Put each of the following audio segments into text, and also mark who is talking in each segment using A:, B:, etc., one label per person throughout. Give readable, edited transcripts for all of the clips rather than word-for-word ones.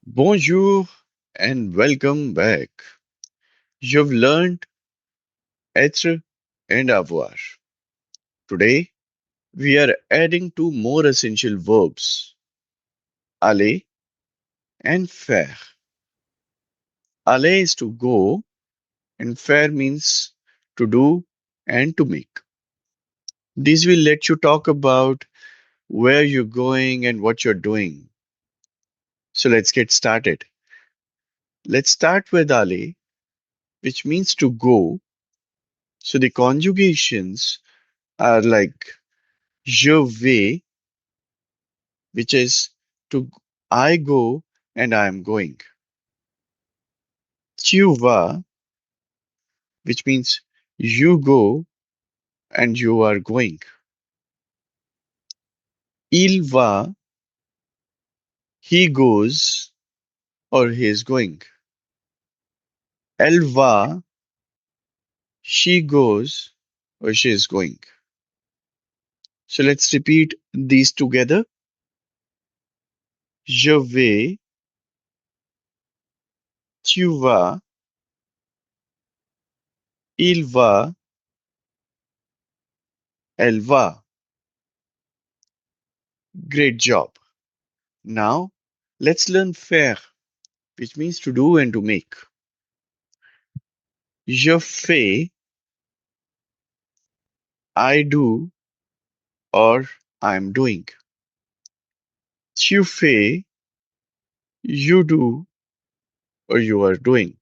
A: Bonjour and welcome back. You've learned être and avoir. Today, we are adding two more essential verbs, aller and faire. Aller is to go, and faire means to do and to make. This will let you talk about where you're going and what you're doing. So let's get started. Let's start with aller, which means to go. So the conjugations are like je vais, which is to I go and I am going. Tu vas, which means you go and you are going. Il va, he goes or he is going. Elle va, she goes or she is going. So let's repeat these together. Je vais, tu vas, il va, elle va. Great job. Now let's learn faire, which means to do and to make. Je fais, I do or I'm doing. Tu fais, you do or you are doing.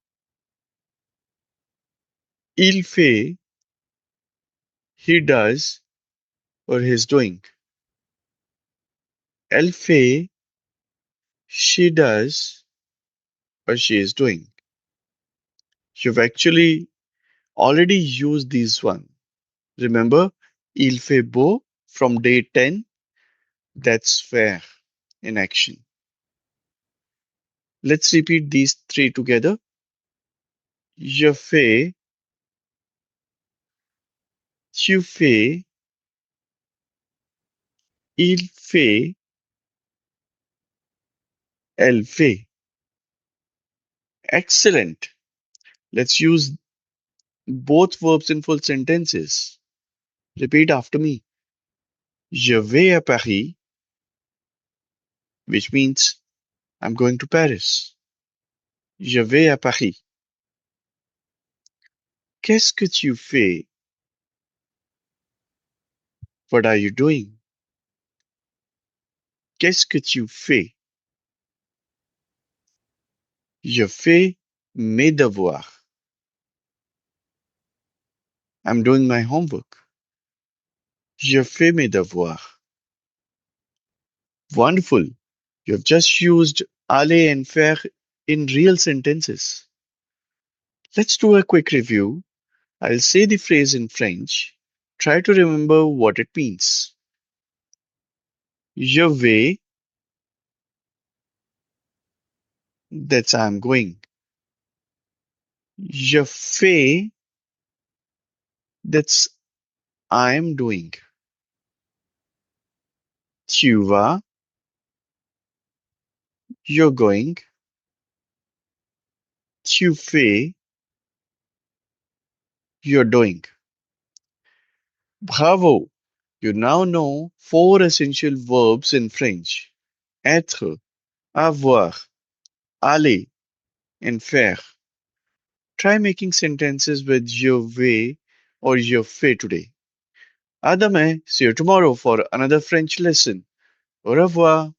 A: Il fait, he does or he's doing. Elle fait, she does or she is doing. You've actually already used these one. Remember, il fait beau from day 10, that's fair in action. Let's repeat these three together. Je fais, tu fais, il fait, elle fait. Excellent. Let's use both verbs in full sentences. Repeat after me. Je vais à Paris, which means I'm going to Paris. Je vais à Paris. Qu'est-ce que tu fais? What are you doing? Qu'est-ce que tu fais? Je fais mes devoirs. I'm doing my homework. Je fais mes devoirs. Wonderful. You have just used aller and faire in real sentences. Let's do a quick review. I'll say the phrase in French. Try to remember what it means. Je vais, that's I'm going. Je fais, that's I'm doing. Tu vas, you're going. Tu fais, you're doing. Bravo! You now know four essential verbs in French. Être, avoir, aller, and faire. Try making sentences with je vais or je fais today. À demain. See you tomorrow for another French lesson. Au revoir.